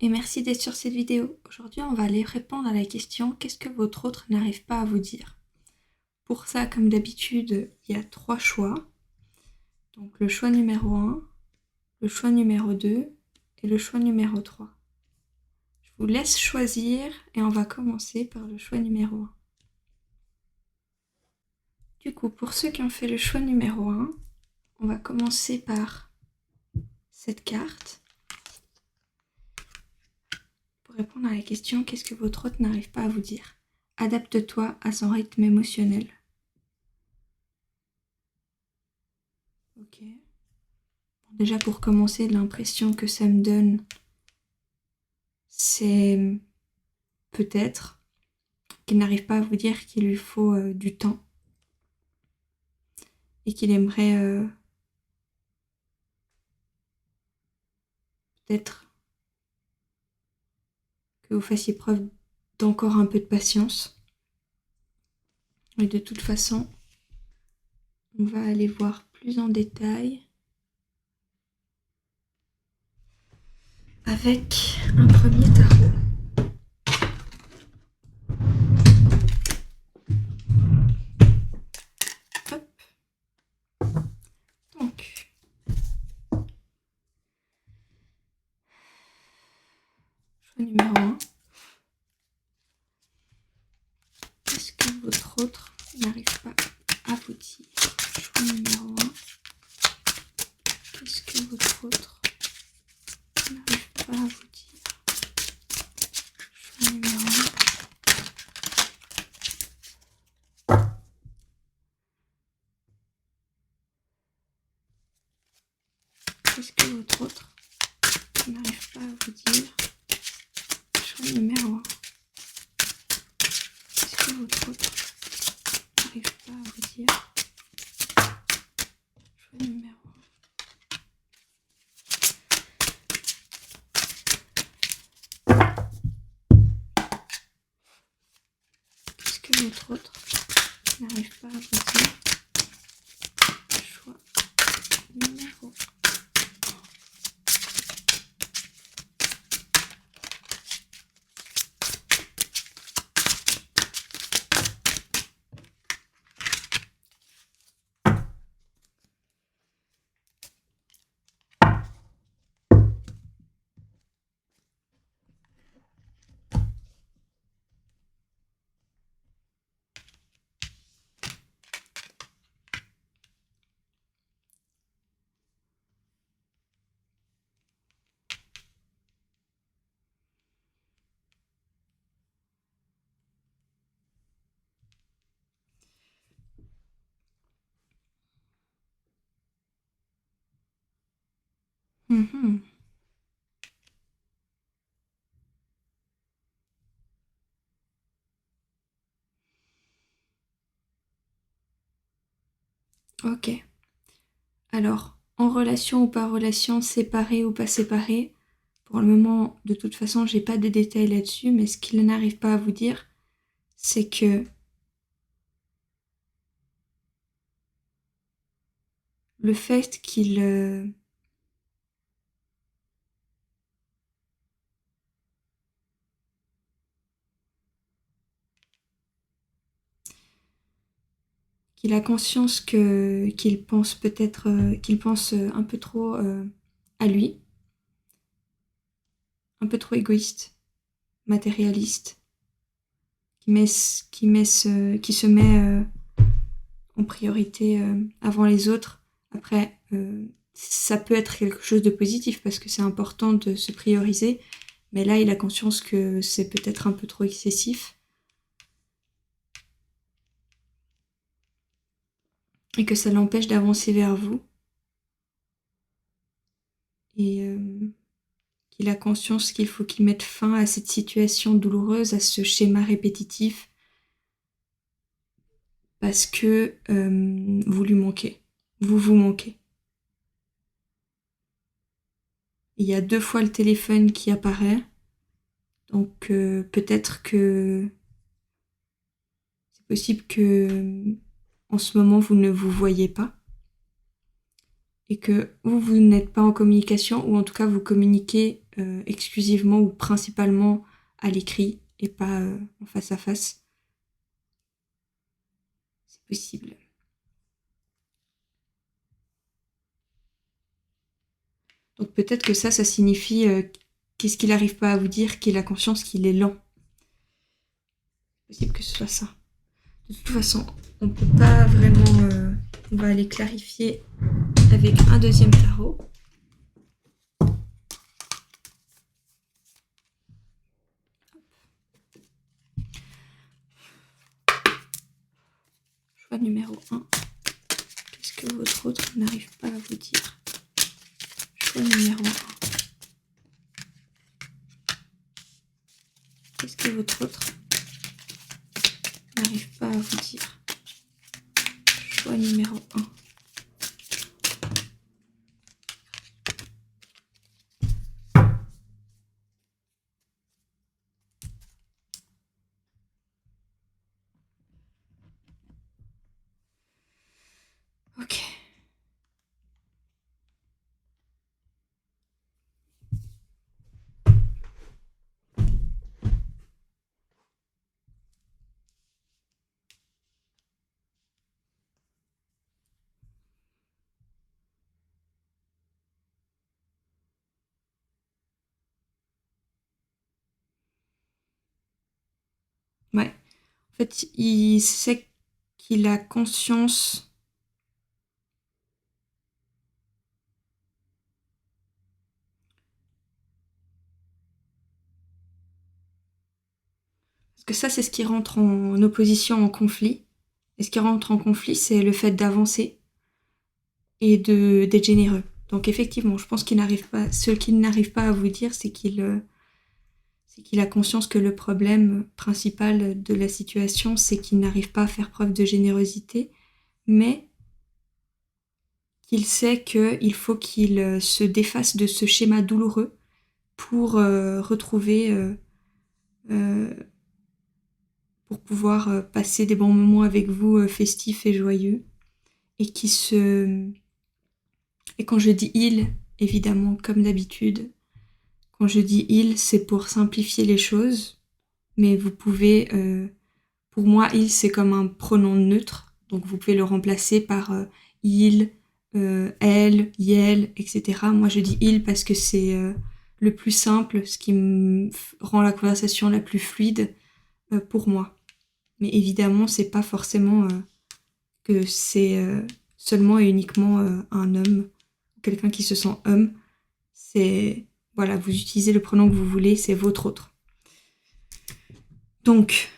et merci d'être sur cette vidéo. Aujourd'hui, on va aller répondre à la question « Qu'est-ce que votre autre n'arrive pas à vous dire ?» Pour ça, comme d'habitude, il y a 3 choix. Donc le choix numéro 1, le choix numéro 2 et le choix numéro 3. Je vous laisse choisir et on va commencer par le choix numéro 1. Du coup, pour ceux qui ont fait le choix numéro 1, on va commencer par cette carte. Pour répondre à la question « Qu'est-ce que votre autre n'arrive pas à vous dire ?» Adapte-toi à son rythme émotionnel. Ok. Bon, déjà pour commencer, l'impression que ça me donne, c'est peut-être qu'il n'arrive pas à vous dire qu'il lui faut du temps et qu'il aimerait peut-être que vous fassiez preuve d'encore un peu de patience. Et de toute façon, on va aller voir plus en détail avec un premier tarot. Hop. Donc, choix numéro 1. Qu'est-ce que votre autre n'arrive pas à vous dire? Choix numéro 1. Qu'est-ce que votre autre n'arrive pas à vous dire? Choix numéro 1. Qu'est-ce que votre autre n'arrive pas à vous dire? Choix numéro 1. Qu'est-ce que votre autre n'arrive pas à vous dire? Choix numéro 1. Qu'est-ce que votre autre n'arrive pas à vous dire? Choix numéro 1. Ok. Alors, en relation ou pas relation, séparée ou pas séparée, pour le moment, de toute façon, j'ai pas de détails là-dessus, mais ce qu'il n'arrive pas à vous dire, c'est que le fait qu'il a conscience qu'il pense peut-être qu'il pense un peu trop à lui, un peu trop égoïste, matérialiste, qui se met en priorité avant les autres. Après, ça peut être quelque chose de positif parce que c'est important de se prioriser, mais là, il a conscience que c'est peut-être un peu trop excessif. Et que ça l'empêche d'avancer vers vous. Et qu'il a conscience qu'il faut qu'il mette fin à cette situation douloureuse, à ce schéma répétitif, parce que vous lui manquez, vous manquez. Il y a 2 fois le téléphone qui apparaît, donc peut-être que c'est possible que en ce moment vous ne vous voyez pas et que vous n'êtes pas en communication, ou en tout cas vous communiquez exclusivement ou principalement à l'écrit et pas en face à face. C'est possible. Donc peut-être que ça signifie qu'est-ce qu'il n'arrive pas à vous dire, qu'il a conscience qu'il est lent. C'est possible que ce soit ça. De toute façon, on ne peut pas vraiment... on va aller clarifier avec un deuxième tarot. Choix numéro 1. Qu'est-ce que votre autre n'arrive pas à vous dire? Choix numéro 1. Qu'est-ce que votre autre n'arrive pas à vous dire? Choix numéro 1. Ok. Ouais. En fait, il sait qu'il a conscience. Parce que ça, c'est ce qui rentre en opposition, en conflit. Et ce qui rentre en conflit, c'est le fait d'avancer et d'être généreux. Donc effectivement, je pense qu'il n'arrive pas. Ce qu'il n'arrive pas à vous dire, c'est qu'il a conscience que le problème principal de la situation, c'est qu'il n'arrive pas à faire preuve de générosité, mais qu'il sait qu'il faut qu'il se défasse de ce schéma douloureux pour retrouver, pour pouvoir passer des bons moments avec vous, festifs et joyeux, et et quand je dis il, évidemment, comme d'habitude, quand je dis il, c'est pour simplifier les choses, mais vous pouvez, pour moi, il, c'est comme un pronom neutre, donc vous pouvez le remplacer par il, elle, yel, etc. Moi, je dis il parce que c'est le plus simple, ce qui me rend la conversation la plus fluide pour moi. Mais évidemment, c'est pas forcément que c'est seulement et uniquement un homme, quelqu'un qui se sent homme. C'est, voilà, vous utilisez le pronom que vous voulez, c'est votre autre. Donc,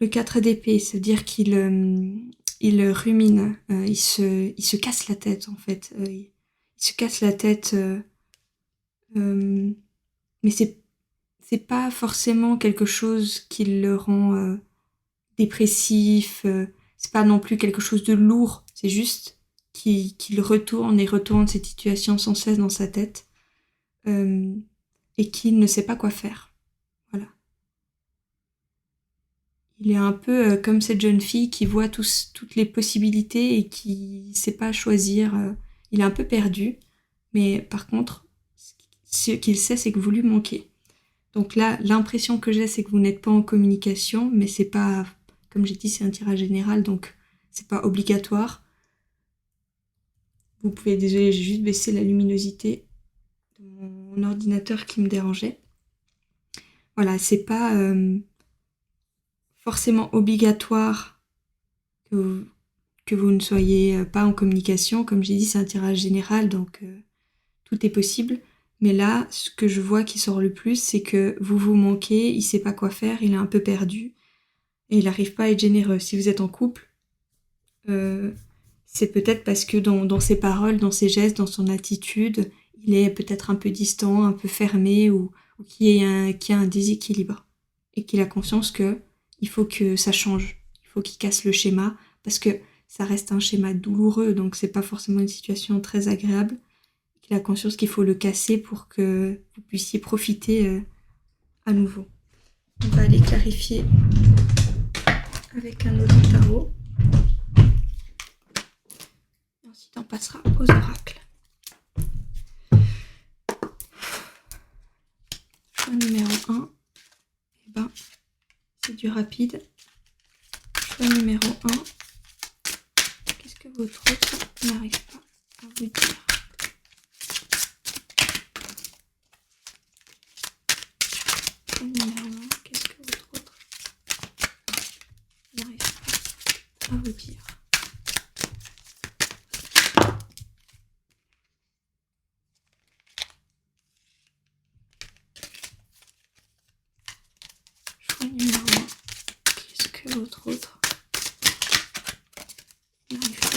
le 4 d'épée, c'est-à-dire qu'il rumine, il se casse la tête, en fait. Il se casse la tête, mais c'est pas forcément quelque chose qui le rend dépressif, c'est pas non plus quelque chose de lourd, c'est juste qu'il retourne et retourne cette situation sans cesse dans sa tête, et qu'il ne sait pas quoi faire. Voilà. Il est un peu comme cette jeune fille qui voit toutes les possibilités et qui sait pas choisir. Il est un peu perdu, mais par contre, ce qu'il sait, c'est que vous lui manquez. Donc là, l'impression que j'ai, c'est que vous n'êtes pas en communication, mais c'est pas, comme j'ai dit, c'est un tirage général, donc c'est pas obligatoire. Vous pouvez, désolé, j'ai juste baissé la luminosité de mon ordinateur qui me dérangeait. Voilà, c'est pas forcément obligatoire que vous ne soyez pas en communication. Comme j'ai dit, c'est un tirage général, donc tout est possible. Mais là, ce que je vois qui sort le plus, c'est que vous vous manquez, il sait pas quoi faire, il est un peu perdu et il n'arrive pas à être généreux. Si vous êtes en couple, c'est peut-être parce que dans ses paroles, dans ses gestes, dans son attitude, il est peut-être un peu distant, un peu fermé ou qu'il y a un déséquilibre et qu'il a conscience que il faut que ça change, il faut qu'il casse le schéma parce que ça reste un schéma douloureux, donc c'est pas forcément une situation très agréable. Qu'il a conscience qu'il faut le casser pour que vous puissiez profiter à nouveau. On va aller clarifier avec un autre tarot. Et ensuite, on passera aux oracles. du rapide. Choix numéro 1. Qu'est-ce que votre autre n'arrive pas à vous dire? Choix numéro 1. Qu'est-ce que votre autre n'arrive pas à vous dire? Choix numéro 1. Qu'est-ce que votre autre n'arrive pas?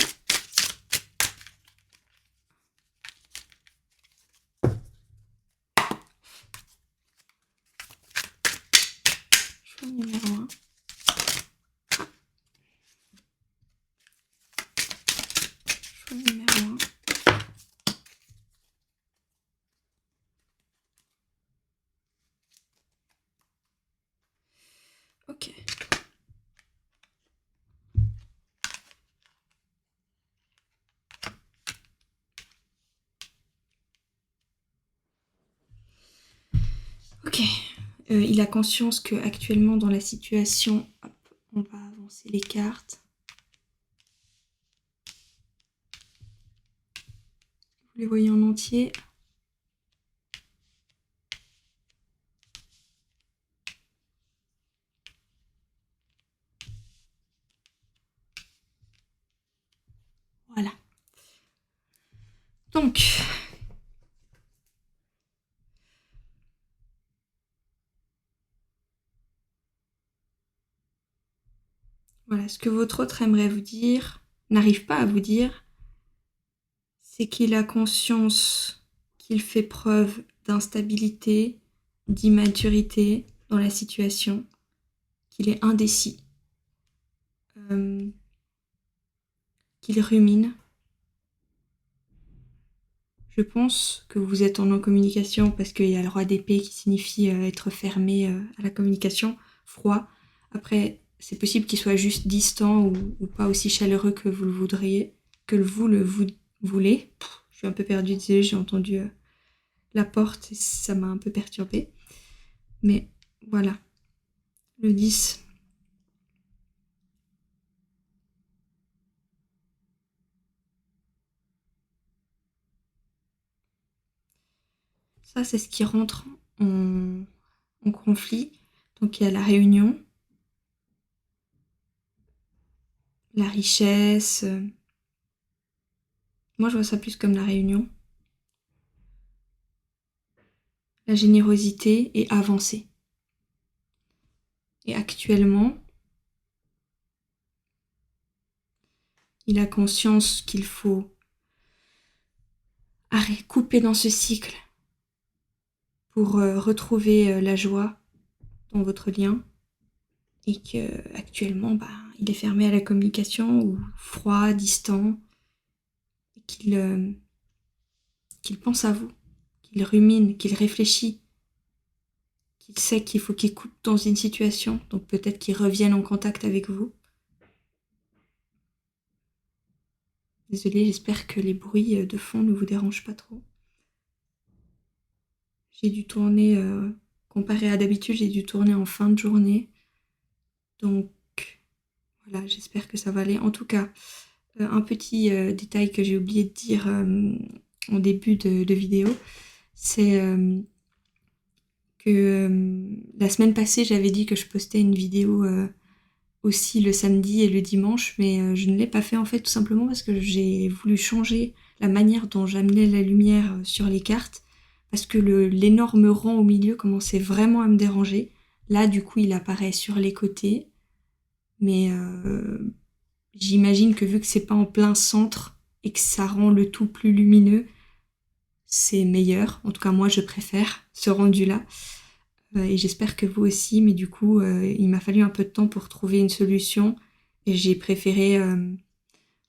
Choix numéro 1. Choix numéro 1. Ok. Ok. Il a conscience que actuellement dans la situation, hop, on va avancer les cartes. Vous les voyez en entier. Voilà. Donc, voilà, ce que votre autre aimerait vous dire, n'arrive pas à vous dire, c'est qu'il a conscience qu'il fait preuve d'instabilité, d'immaturité dans la situation, qu'il est indécis, qu'il rumine. Je pense que vous êtes en non-communication parce qu'il y a le roi d'épée qui signifie être fermé à la communication, froid. Après, c'est possible qu'il soit juste distant ou pas aussi chaleureux que vous le voudriez, que vous le voulez. Je suis un peu perdue, désolée, j'ai entendu la porte et ça m'a un peu perturbée. Mais voilà, le 10. Ça, c'est ce qui rentre en conflit. Donc il y a la réunion, la richesse. Moi, je vois ça plus comme la réunion. La générosité et avancer. Et actuellement, il a conscience qu'il faut couper dans ce cycle pour retrouver la joie dans votre lien et qu'actuellement, il est fermé à la communication ou froid, distant et qu'il pense à vous, qu'il rumine, qu'il réfléchit, qu'il sait qu'il faut qu'il coupe dans une situation, donc peut-être qu'il revienne en contact avec vous. Désolée, j'espère que les bruits de fond ne vous dérangent pas trop. J'ai dû tourner, comparé à d'habitude, j'ai dû tourner en fin de journée. Donc voilà, j'espère que ça va aller. En tout cas, un petit détail que j'ai oublié de dire en début de vidéo, c'est que la semaine passée, j'avais dit que je postais une vidéo aussi le samedi et le dimanche, mais je ne l'ai pas fait en fait tout simplement parce que j'ai voulu changer la manière dont j'amenais la lumière sur les cartes, parce que l'énorme rang au milieu commençait vraiment à me déranger. Là, du coup, il apparaît sur les côtés, mais j'imagine que vu que c'est pas en plein centre et que ça rend le tout plus lumineux, c'est meilleur. En tout cas, moi, je préfère ce rendu-là. Et j'espère que vous aussi, mais du coup, il m'a fallu un peu de temps pour trouver une solution et j'ai préféré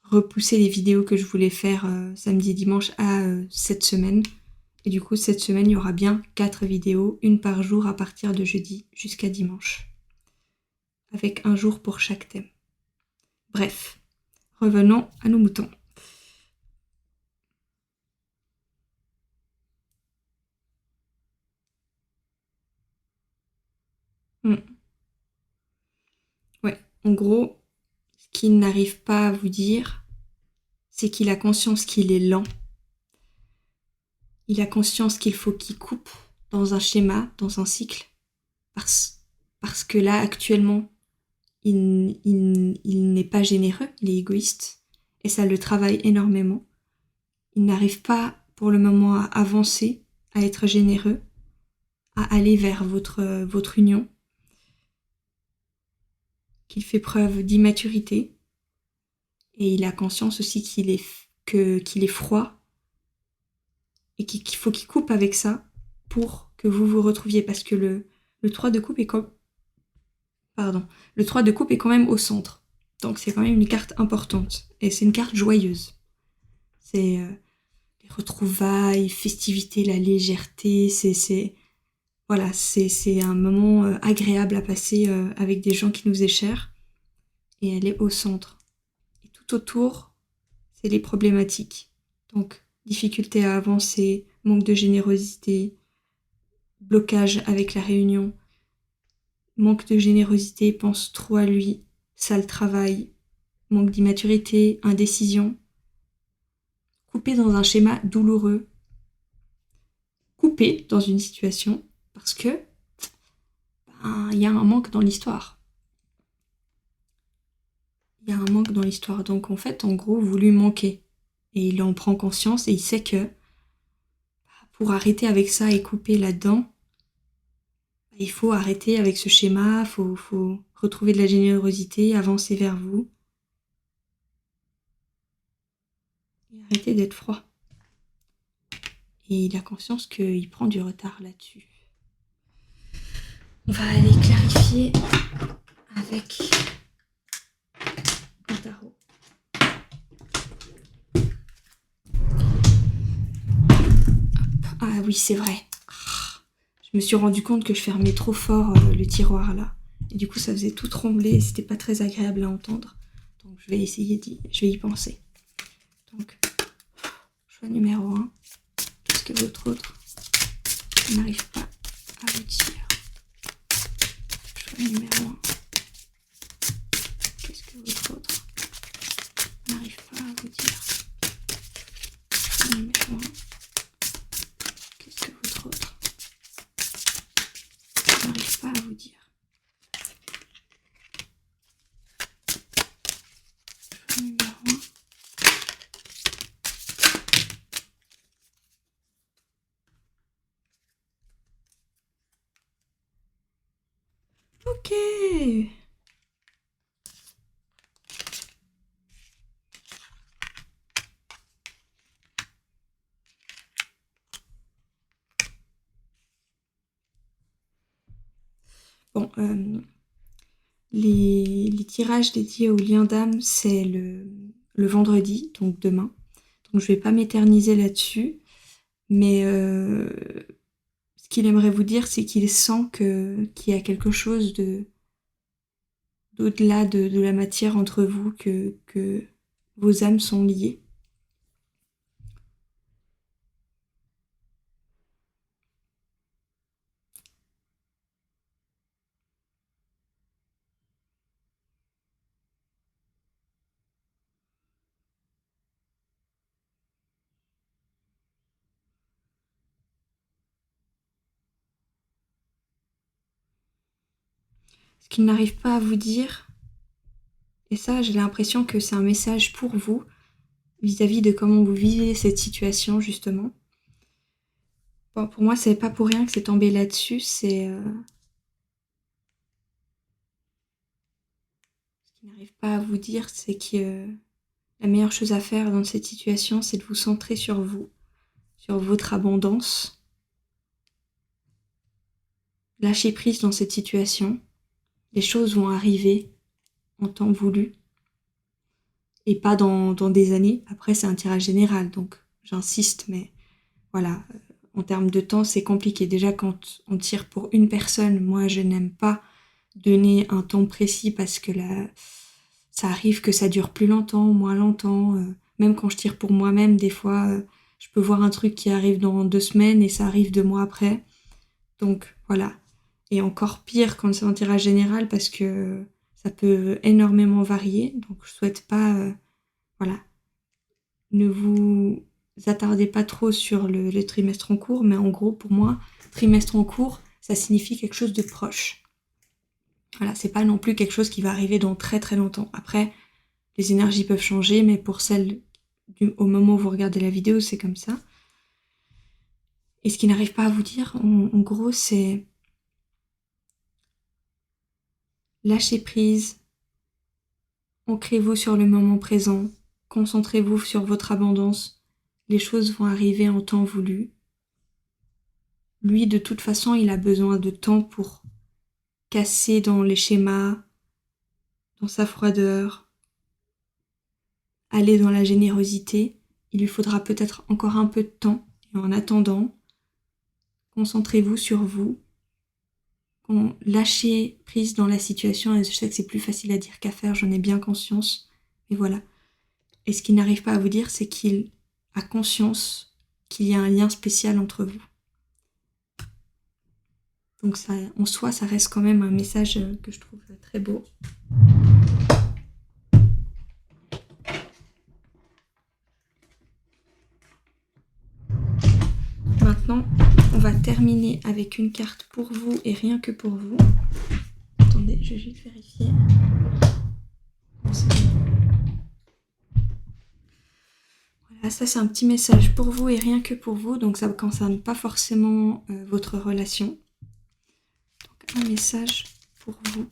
repousser les vidéos que je voulais faire samedi et dimanche à cette semaine. Et du coup, cette semaine, il y aura bien 4 vidéos, une par jour à partir de jeudi jusqu'à dimanche, avec un jour pour chaque thème. Bref, revenons à nos moutons. En gros, ce qu'il n'arrive pas à vous dire, c'est qu'il a conscience qu'il est lent. Il a conscience qu'il faut qu'il coupe dans un schéma, dans un cycle, parce que là, actuellement, il n'est pas généreux, il est égoïste, et ça le travaille énormément. Il n'arrive pas, pour le moment, à avancer, à être généreux, à aller vers votre union, qu'il fait preuve d'immaturité, et il a conscience aussi qu'il est froid, et qu'il faut qu'il coupe avec ça pour que vous vous retrouviez, parce que le 3 de coupe est le 3 de coupe est quand même au centre. Donc c'est quand même une carte importante. Et c'est une carte joyeuse. C'est les retrouvailles, festivités, la légèreté. Voilà, c'est un moment agréable à passer avec des gens qui nous est chers. Et elle est au centre. Et tout autour, c'est les problématiques. Donc, difficulté à avancer, manque de générosité, blocage avec la réunion, manque de générosité, pense trop à lui, sale travail, manque d'immaturité, indécision, coupé dans un schéma douloureux, coupé dans une situation parce que il y a un manque dans l'histoire. Il y a un manque dans l'histoire. Donc en fait, en gros, vous lui manquez. Et il en prend conscience et il sait que pour arrêter avec ça et couper là-dedans, il faut arrêter avec ce schéma, faut retrouver de la générosité, avancer vers vous. Et arrêter d'être froid. Et il a conscience qu'il prend du retard là-dessus. On va aller clarifier avec un tarot. Ah oui, c'est vrai. Je me suis rendu compte que je fermais trop fort le tiroir là. Et du coup, ça faisait tout trembler et c'était pas très agréable à entendre. Donc, je vais y penser. Donc, choix numéro 1. Qu'est-ce que votre autre n'arrive pas à vous dire? Choix numéro 1. Qu'est-ce que votre autre n'arrive pas à vous dire? Choix numéro 1. Qu'est-ce que votre autre n'arrive pas à vous dire? Choix numéro 1. Ok. Bon, les tirages dédiés au lien d'âme, c'est le vendredi, donc demain. Donc je vais pas m'éterniser là-dessus, mais ce qu'il aimerait vous dire, c'est qu'il sent qu'il y a quelque chose d'au-delà de la matière entre vous, que vos âmes sont liées. Ce qu'il n'arrive pas à vous dire, et ça, j'ai l'impression que c'est un message pour vous, vis-à-vis de comment vous vivez cette situation, justement. Bon, pour moi, c'est pas pour rien que c'est tombé là-dessus, c'est... Ce qu'il n'arrive pas à vous dire, c'est que la meilleure chose à faire dans cette situation, c'est de vous centrer sur vous, sur votre abondance. Lâchez prise dans cette situation. Les choses vont arriver en temps voulu et pas dans des années. Après, c'est un tirage général, donc j'insiste, mais voilà, en termes de temps, c'est compliqué. Déjà, quand on tire pour une personne, moi, je n'aime pas donner un temps précis parce que là, ça arrive que ça dure plus longtemps, moins longtemps. Même quand je tire pour moi-même, des fois, je peux voir un truc qui arrive dans 2 semaines et ça arrive 2 mois après. Donc, voilà. Et encore pire quand c'est un tirage général parce que ça peut énormément varier, donc je souhaite pas, voilà, ne vous attardez pas trop sur le trimestre en cours, mais en gros, pour moi, trimestre en cours, ça signifie quelque chose de proche. Voilà, c'est pas non plus quelque chose qui va arriver dans très très longtemps. Après, les énergies peuvent changer, mais pour celles au moment où vous regardez la vidéo, c'est comme ça. Et ce qui n'arrive pas à vous dire, en gros, c'est lâcher prise, ancrez-vous sur le moment présent, concentrez-vous sur votre abondance, les choses vont arriver en temps voulu. Lui, de toute façon, il a besoin de temps pour casser dans les schémas, dans sa froideur, aller dans la générosité. Il lui faudra peut-être encore un peu de temps. Et en attendant, concentrez-vous sur vous. Lâchez prise dans la situation. Et je sais que c'est plus facile à dire qu'à faire, j'en ai bien conscience. Mais voilà. Et ce qu'il n'arrive pas à vous dire, c'est qu'il a conscience qu'il y a un lien spécial entre vous. Donc ça, en soi, ça reste quand même un message que je trouve très beau. Maintenant, on va terminer avec une carte pour vous et rien que pour vous. Attendez, je vais juste vérifier. Voilà, ça c'est un petit message pour vous et rien que pour vous, donc ça ne concerne pas forcément votre relation. Donc un message pour vous.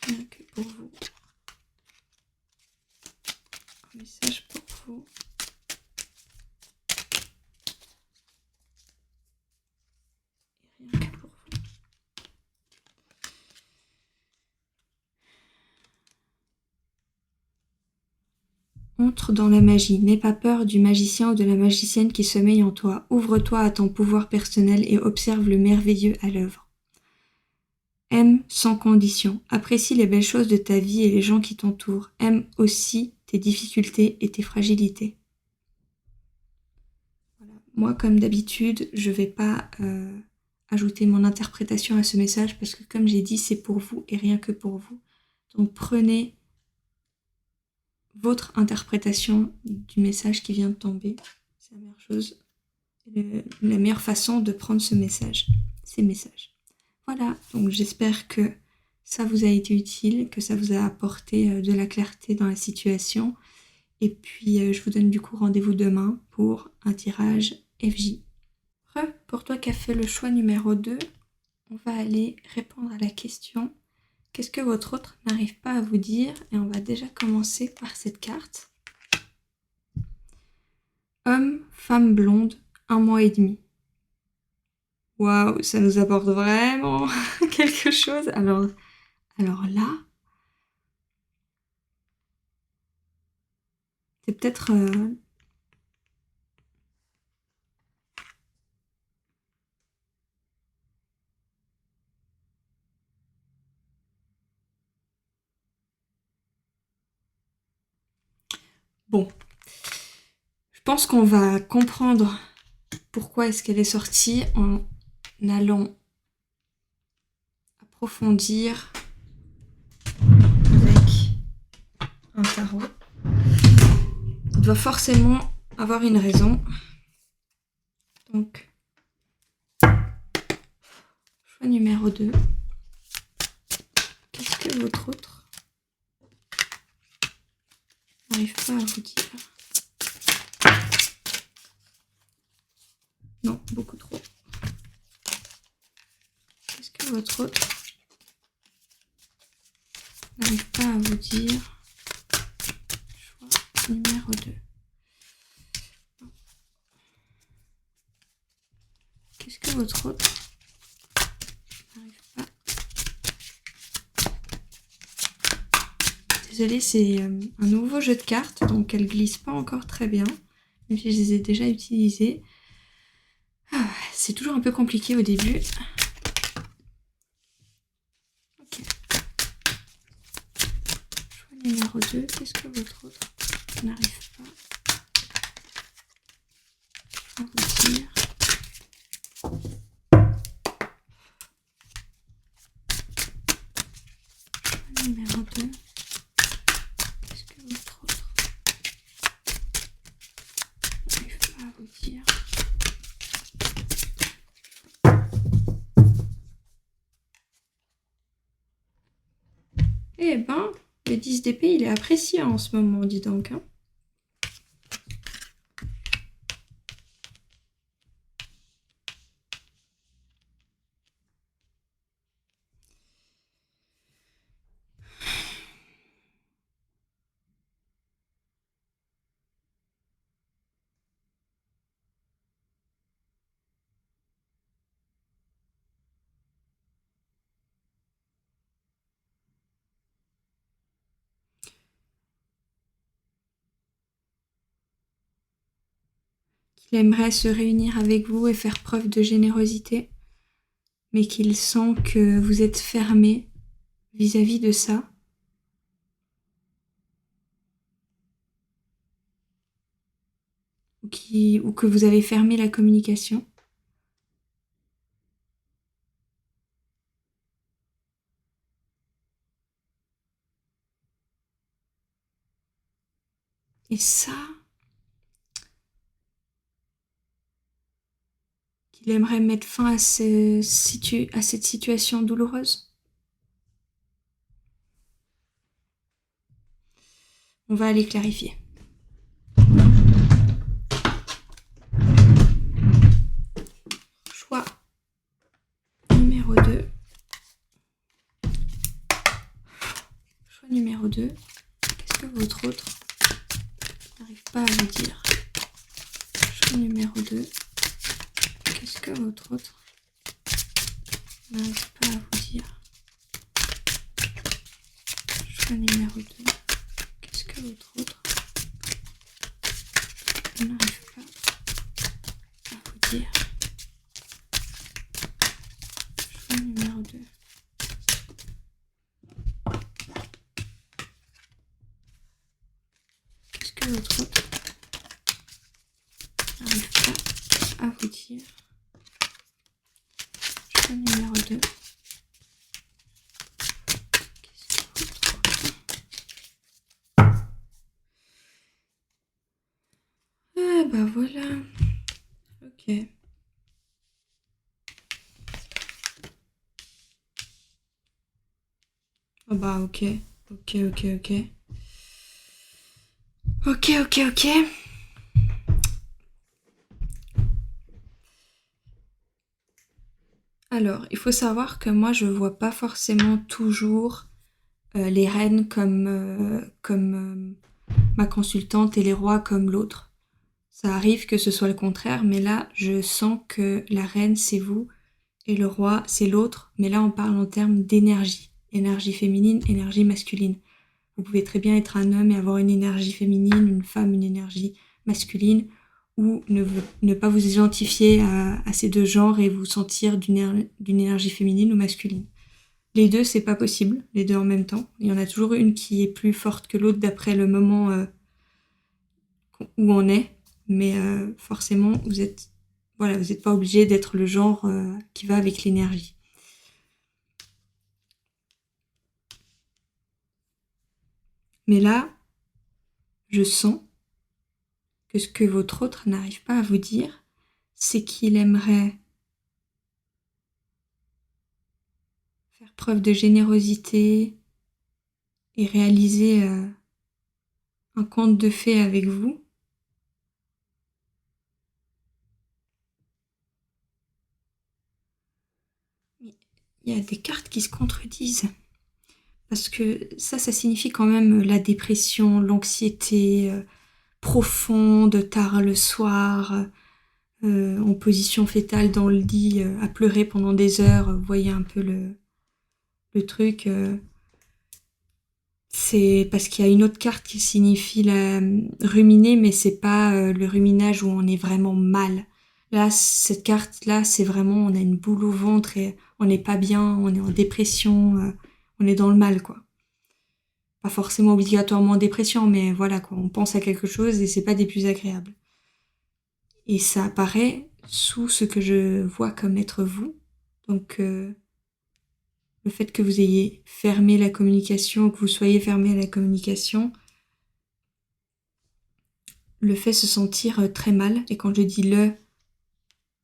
Rien que pour vous. Un message pour vous. Et rien que pour vous. Entre dans la magie, n'aie pas peur du magicien ou de la magicienne qui sommeille en toi. Ouvre-toi à ton pouvoir personnel et observe le merveilleux à l'œuvre. Aime sans condition, apprécie les belles choses de ta vie et les gens qui t'entourent. Aime aussi tes difficultés et tes fragilités. Voilà. Moi, comme d'habitude, je ne vais pas ajouter mon interprétation à ce message parce que, comme j'ai dit, c'est pour vous et rien que pour vous. Donc, prenez votre interprétation du message qui vient de tomber. C'est la meilleure chose, la meilleure façon de prendre ces messages. Voilà, donc j'espère que ça vous a été utile, que ça vous a apporté de la clarté dans la situation. Et puis, je vous donne du coup rendez-vous demain pour un tirage FJ. Pour toi qui as fait le choix numéro 2, on va aller répondre à la question « Qu'est-ce que votre autre n'arrive pas à vous dire ?» Et on va déjà commencer par cette carte. Homme, femme blonde, 1 mois et demi. Waouh, ça nous apporte vraiment quelque chose. Alors là, c'est peut-être... Bon, je pense qu'on va comprendre pourquoi est-ce qu'elle est sortie en allant approfondir avec un tarot. Il doit forcément avoir une raison. Donc, choix numéro 2. Qu'est-ce que votre autre n'arrive pas à vous dire? Non, beaucoup trop. Qu'est-ce que votre autre n'arrive pas à vous dire? Choix numéro 2. Qu'est-ce que votre autre n'arrive pas? Désolée, c'est un nouveau jeu de cartes, donc elle glisse pas encore très bien, même si je les ai déjà utilisées. C'est toujours un peu compliqué au début. Ok. Choix numéro 2, qu'est-ce que votre autre n'arrive pas à vous dire? Choix numéro 2. Qu'est-ce que votre autre n'arrive pas à vous dire? Eh ben, le 10 d'épée, il est apprécié en ce moment, dis donc. Hein. Il aimerait se réunir avec vous et faire preuve de générosité, mais qu'il sent que vous êtes fermé vis-à-vis de ça. Ou que vous avez fermé la communication. Et ça, qu'il aimerait mettre fin à cette situation douloureuse. On va aller clarifier. Choix numéro 2. Choix numéro 2. Qu'est-ce que votre autre n'arrive pas à vous dire? Choix numéro 2. Qu'est-ce que votre autre n'arrive pas à vous dire? Choix numéro 2. Qu'est-ce que votre autre n'arrive pas à vous dire? Choix numéro 2. Qu'est-ce que votre autre n'arrive pas à vous dire? Choix numéro 2. Ah bah voilà. Ok. Ah bah ok. Ok. Ok. Alors, il faut savoir que moi, je vois pas forcément toujours les reines comme ma consultante et les rois comme l'autre. Ça arrive que ce soit le contraire, mais là, je sens que la reine, c'est vous, et le roi, c'est l'autre. Mais là, on parle en termes d'énergie. Énergie féminine, énergie masculine. Vous pouvez très bien être un homme et avoir une énergie féminine, une femme, une énergie masculine, ou ne pas vous identifier à ces deux genres et vous sentir d'une énergie féminine ou masculine. Les deux, c'est pas possible, les deux en même temps. Il y en a toujours une qui est plus forte que l'autre d'après le moment où on est, mais forcément, vous n'êtes pas obligé d'être le genre qui va avec l'énergie. Mais là, je sens que ce que votre autre n'arrive pas à vous dire, c'est qu'il aimerait faire preuve de générosité et réaliser un conte de fées avec vous. Mais il y a des cartes qui se contredisent. Parce que ça signifie quand même la dépression, l'anxiété profonde, tard le soir, en position fétale dans le lit, à pleurer pendant des heures. Vous voyez un peu le truc. C'est parce qu'il y a une autre carte qui signifie ruminer, mais c'est pas le ruminage où on est vraiment mal. Là, cette carte-là, c'est vraiment, on a une boule au ventre et on n'est pas bien, on est en dépression, on est dans le mal, quoi. Pas forcément obligatoirement en dépression, mais voilà, quoi. On pense à quelque chose et c'est pas des plus agréables. Et ça apparaît sous ce que je vois comme être vous. Donc, le fait que vous ayez fermé la communication, que vous soyez fermé à la communication, le fait se sentir très mal. Et quand je dis le,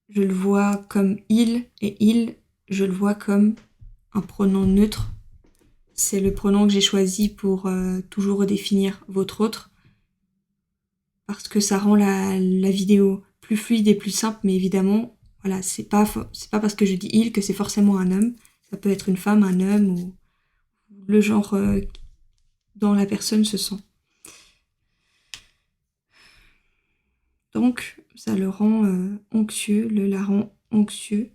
je le vois comme il, et il, je le vois comme un pronom neutre. C'est le pronom que j'ai choisi pour toujours redéfinir votre autre, parce que ça rend la vidéo plus fluide et plus simple, mais évidemment, voilà, c'est pas parce que je dis il que c'est forcément un homme. Ça peut être une femme, un homme, ou le genre dont la personne se sent. Donc, ça le rend anxieux, la rend anxieux.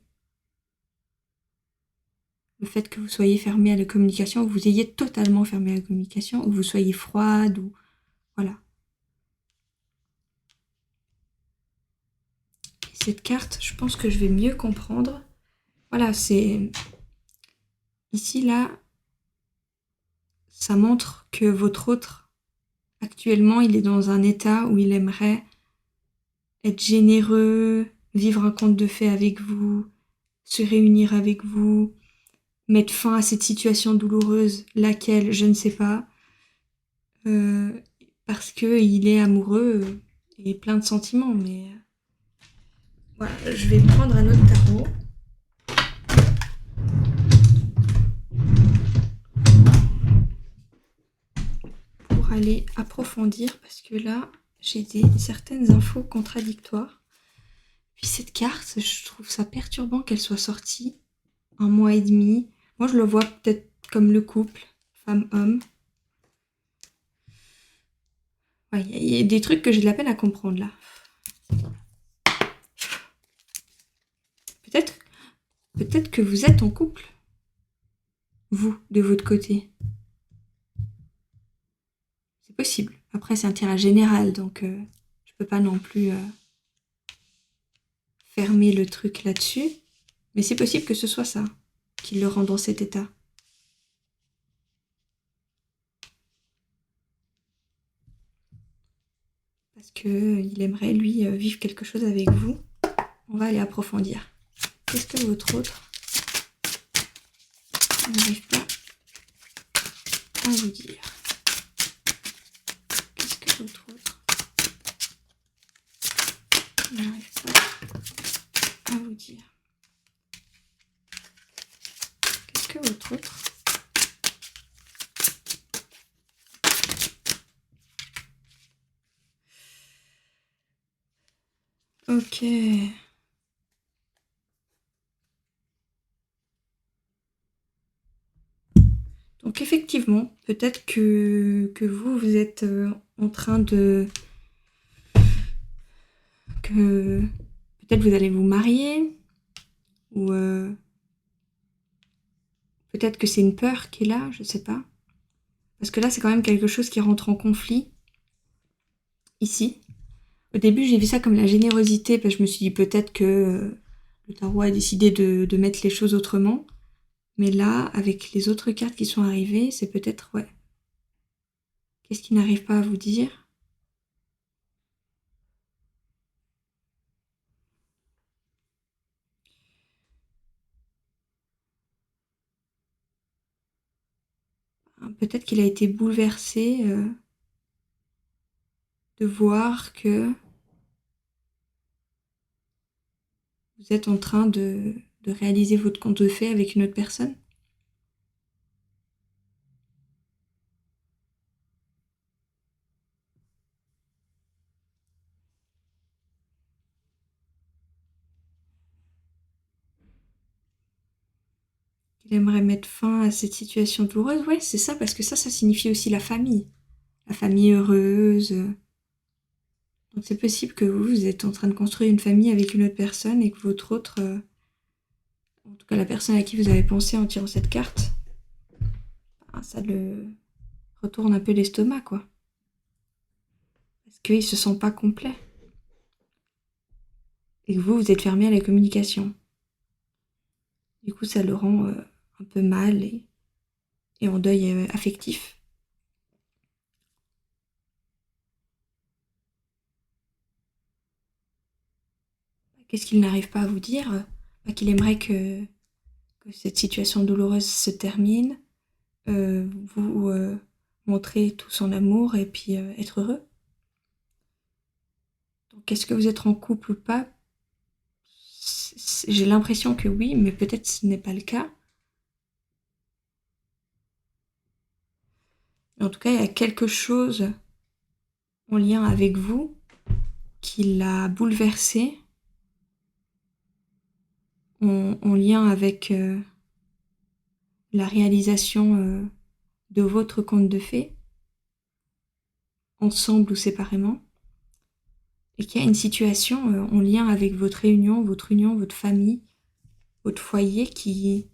Le fait que vous soyez fermé à la communication, ou que vous ayez totalement fermé à la communication, ou que vous soyez froide, ou voilà. Et cette carte, je pense que je vais mieux comprendre. Voilà, c'est ici, là, ça montre que votre autre, actuellement, il est dans un état où il aimerait être généreux, vivre un conte de fées avec vous, se réunir avec vous, mettre fin à cette situation douloureuse, laquelle, je ne sais pas, parce qu'il est amoureux et plein de sentiments. Mais voilà, je vais prendre un autre tarot. Pour aller approfondir, parce que là, j'ai certaines infos contradictoires. Puis cette carte, je trouve ça perturbant qu'elle soit sortie 1 mois et demi. Moi, je le vois peut-être comme le couple, femme-homme. Ouais, il y a des trucs que j'ai de la peine à comprendre là. Peut-être que vous êtes en couple, vous, de votre côté. C'est possible. Après, c'est un tirage général, donc je peux pas non plus fermer le truc là-dessus. Mais c'est possible que ce soit ça qui le rend dans cet état. Parce qu'il aimerait, lui, vivre quelque chose avec vous. On va aller approfondir. Qu'est-ce que votre autre n'arrive pas à vous dire? Qu'est-ce que votre autre n'arrive pas à vous dire? Qu'est-ce que votre autre Ok. Donc effectivement, peut-être que vous êtes en train de... que peut-être vous allez vous marier, ou peut-être que c'est une peur qui est là, je sais pas. Parce que là, c'est quand même quelque chose qui rentre en conflit, ici. Au début, j'ai vu ça comme la générosité, parce que je me suis dit peut-être que le tarot a décidé de mettre les choses autrement. Mais là, avec les autres cartes qui sont arrivées, c'est peut-être, ouais. Qu'est-ce qui n'arrive pas à vous dire? Peut-être qu'il a été bouleversé de voir que vous êtes en train de réaliser votre conte de fées avec une autre personne. Il aimerait mettre fin à cette situation douloureuse. Ouais, c'est ça, parce que ça signifie aussi la famille. La famille heureuse. Donc c'est possible que vous êtes en train de construire une famille avec une autre personne et que votre autre, en tout cas la personne à qui vous avez pensé en tirant cette carte, ça le retourne un peu l'estomac, quoi. Parce qu'il se sent pas complet. Et que vous êtes fermé à la communication. Du coup, ça le rend un peu mal et en deuil affectif. Qu'est-ce qu'il n'arrive pas à vous dire? Qu'il aimerait que que cette situation douloureuse se termine, vous montrer tout son amour et puis être heureux. Donc est-ce que vous êtes en couple ou pas? J'ai l'impression que oui, mais peut-être ce n'est pas le cas. En tout cas, il y a quelque chose en lien avec vous qui l'a bouleversé, en lien avec la réalisation de votre conte de fées, ensemble ou séparément, et qu'il y a une situation en lien avec votre union, votre famille, votre foyer qui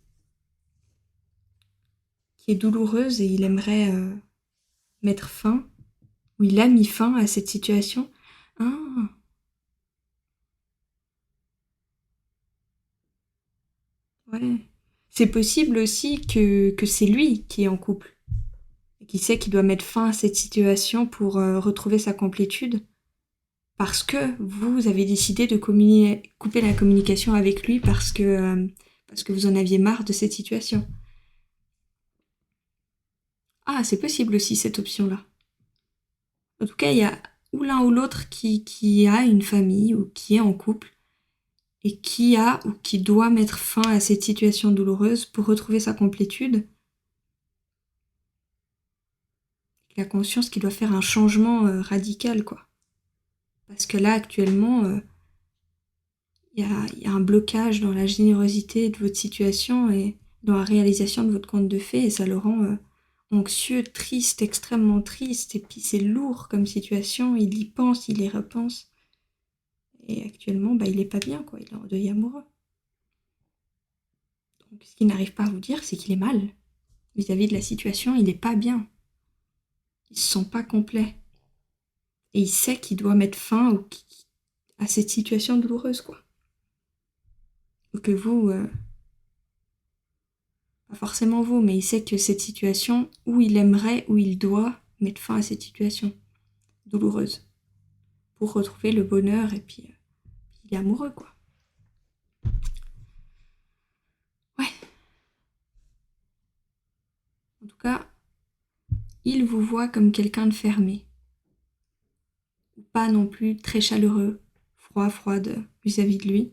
est douloureuse et il aimerait mettre fin, ou il a mis fin à cette situation. Ah, ouais. C'est possible aussi que c'est lui qui est en couple, et qui sait qu'il doit mettre fin à cette situation pour retrouver sa complétude, parce que vous avez décidé de couper la communication avec lui parce que vous en aviez marre de cette situation. Ah, c'est possible aussi cette option-là. En tout cas, il y a ou l'un ou l'autre qui a une famille ou qui est en couple et qui a ou qui doit mettre fin à cette situation douloureuse pour retrouver sa complétude. Il a conscience qu'il doit faire un changement radical, quoi. Parce que là, actuellement, il y a un blocage dans la générosité de votre situation et dans la réalisation de votre conte de fées et ça le rend anxieux, triste, extrêmement triste. Et puis c'est lourd comme situation, il y pense, il y repense. Et actuellement, il est pas bien, quoi. Il est en deuil amoureux. Donc ce qu'il n'arrive pas à vous dire, c'est qu'il est mal. Vis-à-vis de la situation, il est pas bien. Il se sent pas complet. Et il sait qu'il doit mettre fin à cette situation douloureuse, quoi. Ou que vous, pas forcément vous, mais il sait que cette situation, où il aimerait, où il doit mettre fin à cette situation douloureuse pour retrouver le bonheur et puis il est amoureux, quoi. Ouais. En tout cas, il vous voit comme quelqu'un de fermé. Pas non plus très chaleureux, froide vis-à-vis de lui.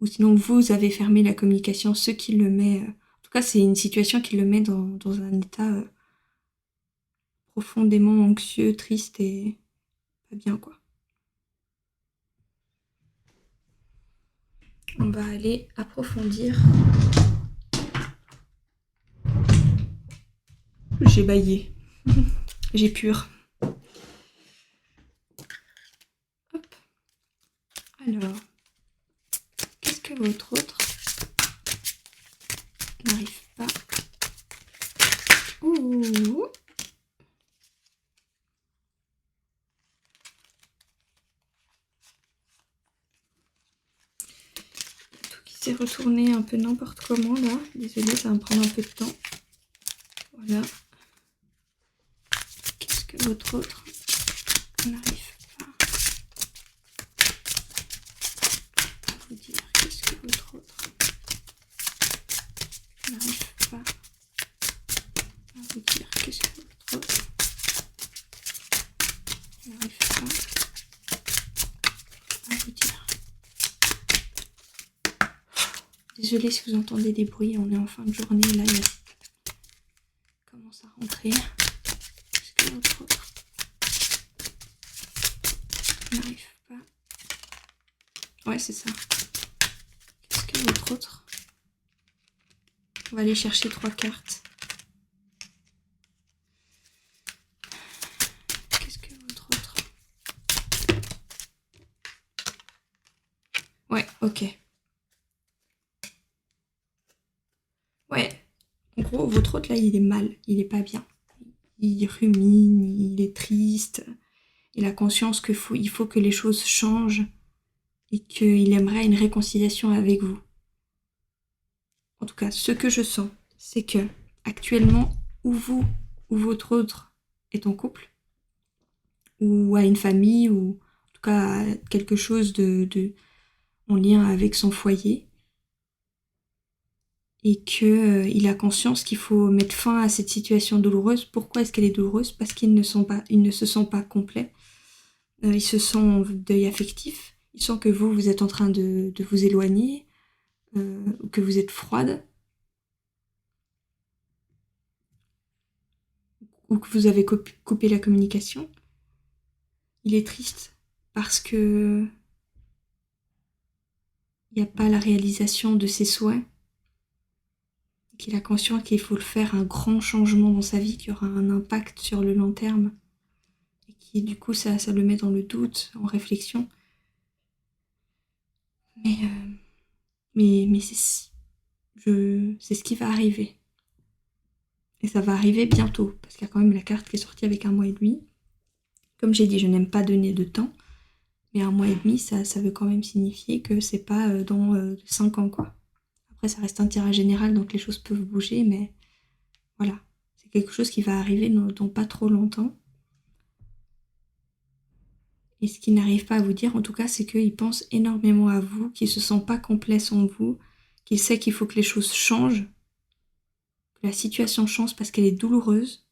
Ou sinon vous avez fermé la communication, ce qui le met... en tout cas, c'est une situation qui le met dans un état profondément anxieux, triste et pas bien, quoi. On va aller approfondir. J'ai bâillé. J'ai pur. Hop. Alors, qu'est-ce que votre autre n'arrive pas? Ouh. Tout qui s'est retourné un peu n'importe comment là. Désolée, ça va me prendre un peu de temps. Voilà. Qu'est-ce que votre autre n'arrive pas à vous dire? Qu'est-ce que votre autre n'arrive pas à vous dire? Qu'est-ce que votre autre n'arrive pas à vous dire? Désolée si vous entendez des bruits, on est en fin de journée, là il commence à rentrer. Qu'est-ce que votre autre n'arrive pas? Ouais, c'est ça. Qu'est-ce que votre autre? On va aller chercher 3 cartes. Qu'est-ce que votre autre? Ouais, ok. Ouais, en gros, votre autre là, il est mal, il est pas bien. Il rumine, il est triste. Il a conscience il faut que les choses changent et qu'il aimerait une réconciliation avec vous. En tout cas, ce que je sens, c'est que actuellement, ou vous ou votre autre est en couple, ou a une famille, ou en tout cas a quelque chose en lien avec son foyer. et qu'il a conscience qu'il faut mettre fin à cette situation douloureuse. Pourquoi est-ce qu'elle est douloureuse? Parce qu'ils ne se sentent pas complets. Ils se sentent en deuil affectif. Ils sentent que vous êtes en train de vous éloigner, ou que vous êtes froide, ou que vous avez coupé la communication. Il est triste parce que il n'y a pas la réalisation de ses souhaits, qu'il a conscience qu'il faut le faire un grand changement dans sa vie qui aura un impact sur le long terme, et qui du coup ça le met dans le doute, en réflexion. Mais c'est ce qui va arriver. Et ça va arriver bientôt, parce qu'il y a quand même la carte qui est sortie avec 1 mois et demi. Comme j'ai dit, je n'aime pas donner de temps, mais 1 mois et demi, ça veut quand même signifier que c'est pas dans 5 ans, quoi. Après, ça reste un tirage général, donc les choses peuvent bouger, mais voilà. C'est quelque chose qui va arriver dans pas trop longtemps. Et ce qu'il n'arrive pas à vous dire, en tout cas, c'est qu'il pense énormément à vous, qu'il se sent pas complet sans vous, qu'il sait qu'il faut que les choses changent, que la situation change parce qu'elle est douloureuse,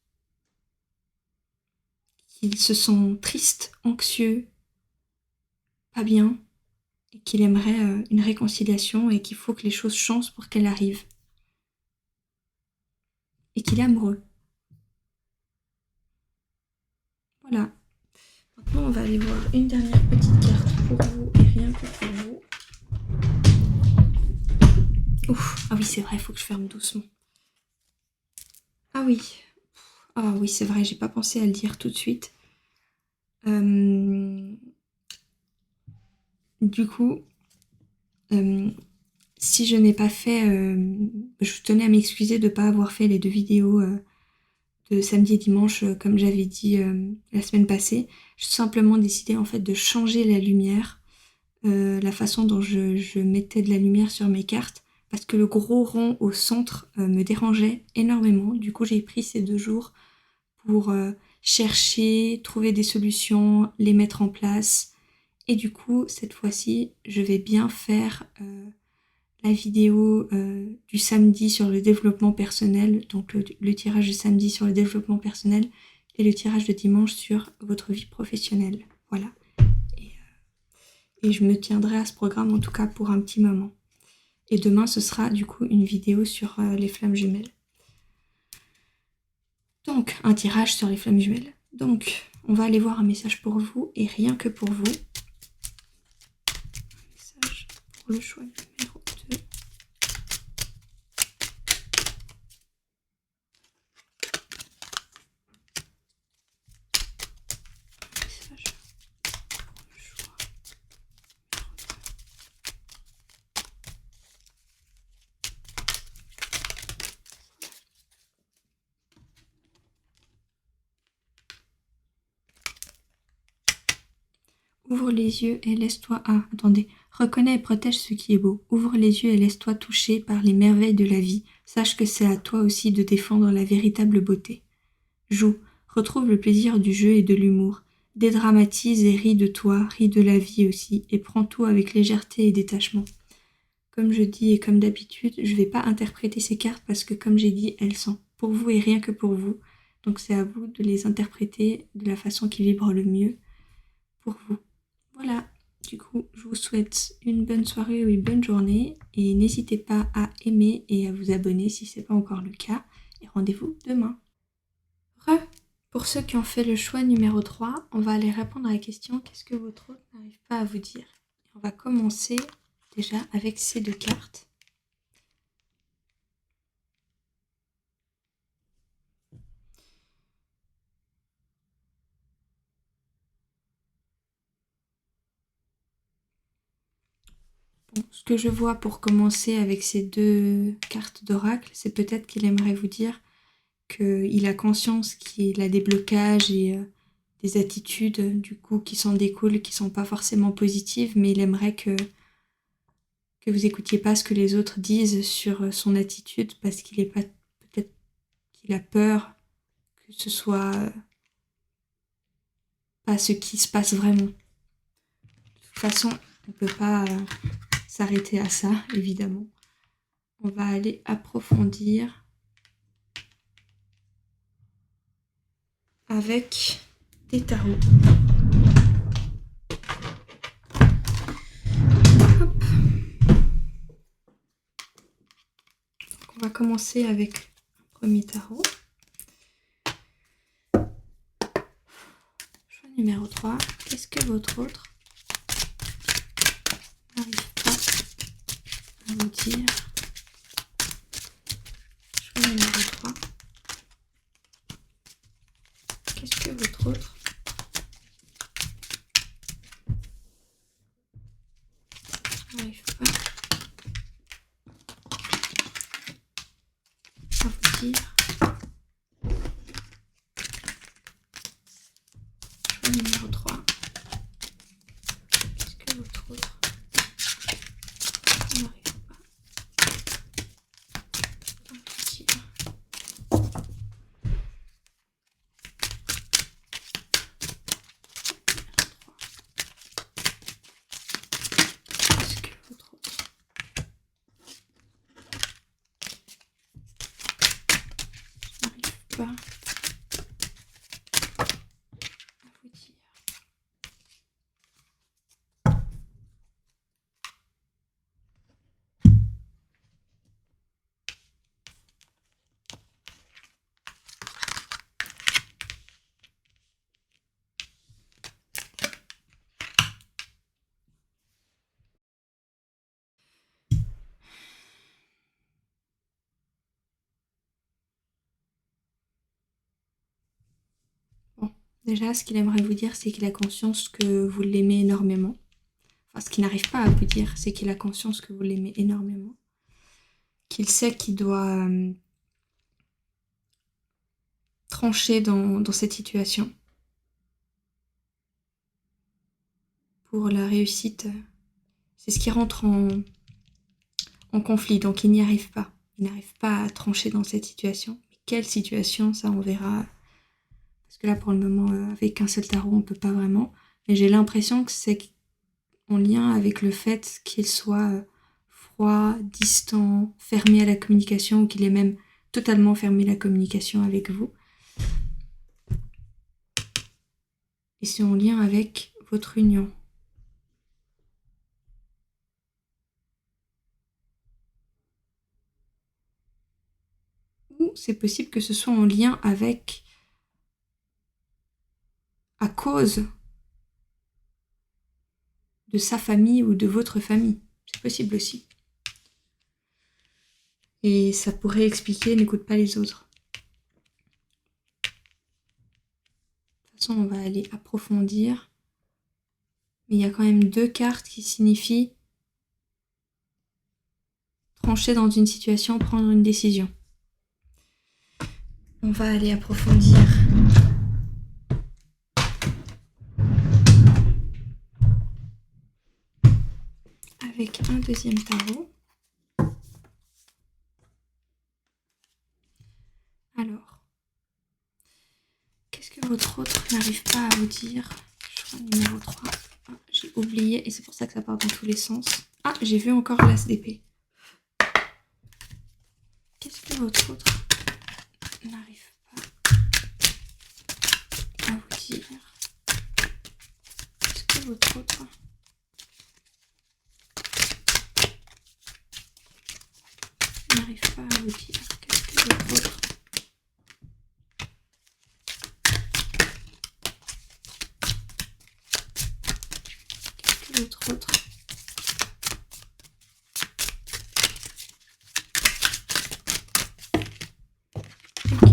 qu'il se sent triste, anxieux, pas bien, et qu'il aimerait une réconciliation et qu'il faut que les choses changent pour qu'elle arrive. Et qu'il est amoureux. Voilà. Maintenant, on va aller voir une dernière petite carte pour vous et rien que pour vous. Ouf, ah oui, c'est vrai, il faut que je ferme doucement. Ah oui, c'est vrai, j'ai pas pensé à le dire tout de suite. Du coup, si je n'ai pas fait... je tenais à m'excuser de ne pas avoir fait les 2 vidéos de samedi et dimanche, comme j'avais dit la semaine passée. J'ai tout simplement décidé en fait de changer la lumière, la façon dont je mettais de la lumière sur mes cartes, parce que le gros rond au centre me dérangeait énormément. Du coup, j'ai pris ces 2 jours pour chercher, trouver des solutions, les mettre en place. Et du coup, cette fois-ci, je vais bien faire la vidéo du samedi sur le développement personnel, donc le tirage de samedi sur le développement personnel et le tirage de dimanche sur votre vie professionnelle. Voilà. Et je me tiendrai à ce programme en tout cas pour un petit moment. Et demain, ce sera du coup une vidéo sur les flammes jumelles. Donc, un tirage sur les flammes jumelles. Donc, on va aller voir un message pour vous et rien que pour vous. Un message pour le choix numéro 2. Ouvre les yeux et laisse-toi... Ah, attendez. Reconnais et protège ce qui est beau. Ouvre les yeux et laisse-toi toucher par les merveilles de la vie. Sache que c'est à toi aussi de défendre la véritable beauté. Joue. Retrouve le plaisir du jeu et de l'humour. Dédramatise et ris de toi, ris de la vie aussi, et prends tout avec légèreté et détachement. Comme je dis et comme d'habitude, je ne vais pas interpréter ces cartes parce que, comme j'ai dit, elles sont pour vous et rien que pour vous. Donc c'est à vous de les interpréter de la façon qui vibre le mieux pour vous. Voilà, du coup, je vous souhaite une bonne soirée ou une bonne journée et n'hésitez pas à aimer et à vous abonner si ce n'est pas encore le cas. Et rendez-vous demain. Pour ceux qui ont fait le choix numéro 3, on va aller répondre à la question « Qu'est-ce que votre hôte n'arrive pas à vous dire ?» Et on va commencer déjà avec ces 2 cartes. Bon, ce que je vois pour commencer avec ces 2 cartes d'oracle, c'est peut-être qu'il aimerait vous dire qu'il a conscience qu'il a des blocages et des attitudes du coup qui s'en découlent, qui sont pas forcément positives, mais il aimerait que vous écoutiez pas ce que les autres disent sur son attitude parce qu'il est pas, peut-être qu'il a peur que ce soit pas ce qui se passe vraiment. De toute façon, on peut pas s'arrêter à ça, évidemment. on va aller approfondir avec des tarots. Hop. Donc, on va commencer avec un premier tarot. Choix numéro 3. Qu'est-ce que votre autre n'arrive pas à vous dire? Choix numéro 3. Qu'est-ce que votre autre n'arrive pas à vous dire? Choix numéro 3. Qu'est-ce que votre autre n'arrive pas à vous dire? Qu'est-ce que votre autre n'arrive pas à vous dire? Bon, déjà, ce qu'il aimerait vous dire, c'est qu'il a conscience que vous l'aimez énormément. Enfin, ce qu'il n'arrive pas à vous dire, c'est qu'il a conscience que vous l'aimez énormément. Qu'il sait qu'il doit trancher dans cette situation. Pour la réussite, c'est ce qui rentre en conflit, donc il n'y arrive pas. Il n'arrive pas à trancher dans cette situation. Mais quelle situation, ça on verra. Parce que là, pour le moment, avec un seul tarot, on ne peut pas vraiment. Mais j'ai l'impression que c'est en lien avec le fait qu'il soit froid, distant, fermé à la communication, ou qu'il ait même totalement fermé la communication avec vous. Et c'est en lien avec votre union. Ou c'est possible que ce soit en lien avec, à cause de sa famille ou de votre famille. C'est possible aussi. Et ça pourrait expliquer n'écoute pas les autres. De toute façon, on va aller approfondir. Mais il y a quand même 2 cartes qui signifient trancher dans une situation, prendre une décision. On va aller approfondir. Avec un deuxième tarot. Alors, qu'est-ce que votre autre n'arrive pas à vous dire? Choix numéro 3. Ah, j'ai oublié et c'est pour ça que ça part dans tous les sens. Ah, j'ai vu encore l'as d'épée. Qu'est-ce que votre autre n'arrive pas à vous dire? Qu'est-ce que votre autre n'arrive pas à vous dire? Qu'est-ce que votre autre l'autre autre. Ok.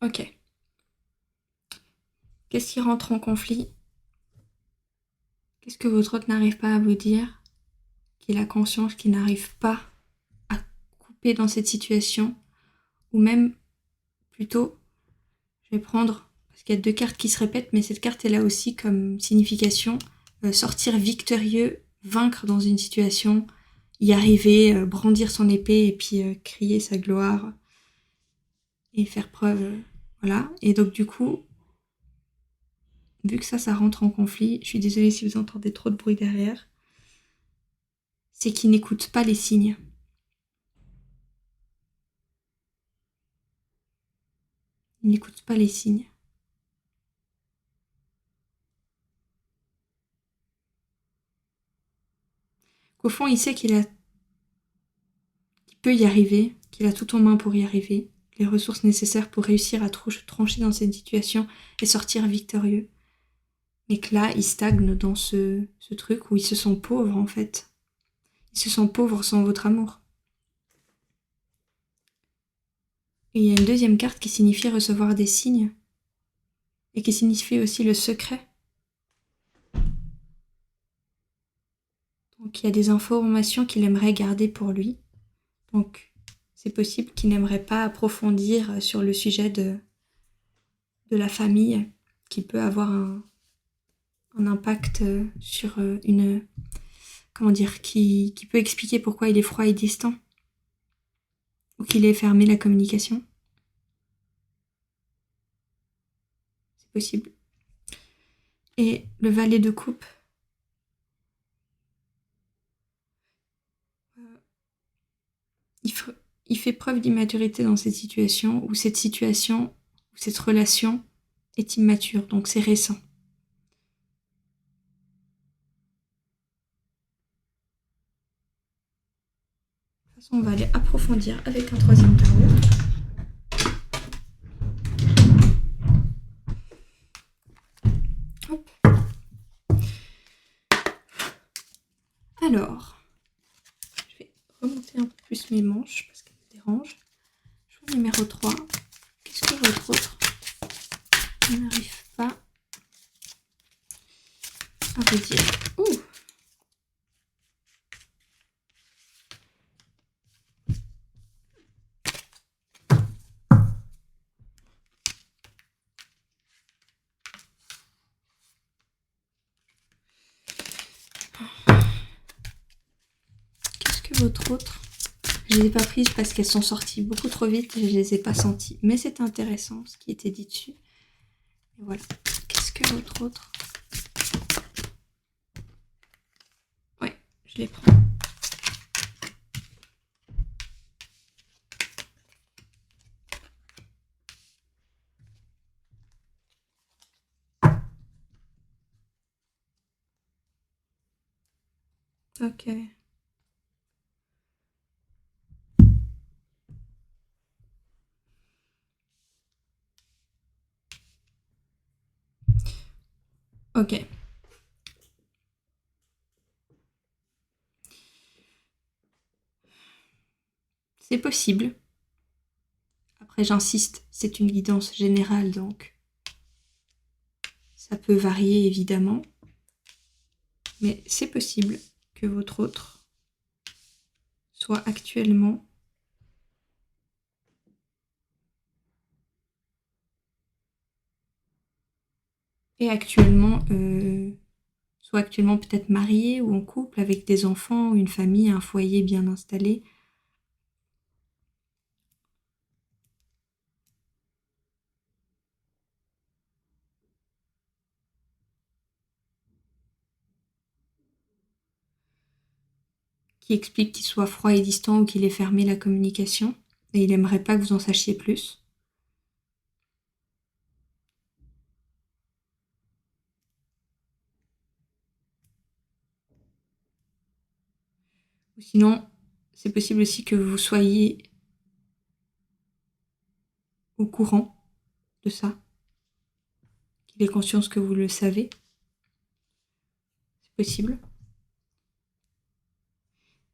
Ok. Qu'est-ce qui rentre en conflit? Qu'est-ce que votre autre n'arrive pas à vous dire? Qu'il a conscience qu'il n'arrive pas à couper dans cette situation? Ou même, plutôt, je vais prendre, parce qu'il y a 2 cartes qui se répètent, mais cette carte elle a aussi comme signification sortir victorieux vaincre dans une situation, y arriver, brandir son épée et puis crier sa gloire et faire preuve, voilà. Et donc du coup, vu que ça rentre en conflit, je suis désolée si vous entendez trop de bruit derrière, c'est qu'il n'écoute pas les signes. Il n'écoute pas les signes. Qu'au fond, il sait qu'il peut y arriver, qu'il a tout en main pour y arriver, les ressources nécessaires pour réussir à trancher dans cette situation et sortir victorieux. Mais que là, il stagne dans ce truc où il se sent pauvre, en fait. Il se sent pauvre sans votre amour. Et il y a une deuxième carte qui signifie recevoir des signes, et qui signifie aussi le secret. Donc il y a des informations qu'il aimerait garder pour lui. Donc c'est possible qu'il n'aimerait pas approfondir sur le sujet de la famille, qui peut avoir un impact sur une... Comment dire, qui peut expliquer pourquoi il est froid et distant, ou qu'il ait fermé la communication. C'est possible. Et le valet de coupe, il fait preuve d'immaturité dans cette situation, ou cette relation est immature, donc c'est récent. De toute façon, on va aller approfondir avec un troisième tarot. Hop. Alors, je vais remonter un peu plus mes manches parce qu'elles me dérangent. Choix numéro 3. Qu'est-ce que votre autre n'arrive pas à vous dire? Ouh. Qu'est-ce que votre autre? Je ne les ai pas prises parce qu'elles sont sorties beaucoup trop vite et je ne les ai pas senties. Mais c'est intéressant ce qui était dit dessus. Et voilà. Qu'est-ce que votre autre? Ouais, je les prends. Ok. Ok. C'est possible. Après, j'insiste, c'est une guidance générale, donc ça peut varier évidemment. Mais c'est possible que votre autre soit actuellement soit actuellement peut-être marié ou en couple avec des enfants, une famille, un foyer bien installé. Qui explique qu'il soit froid et distant ou qu'il ait fermé la communication. Et il aimerait pas que vous en sachiez plus. Ou sinon, c'est possible aussi que vous soyez au courant de ça. Qu'il ait conscience que vous le savez. C'est possible.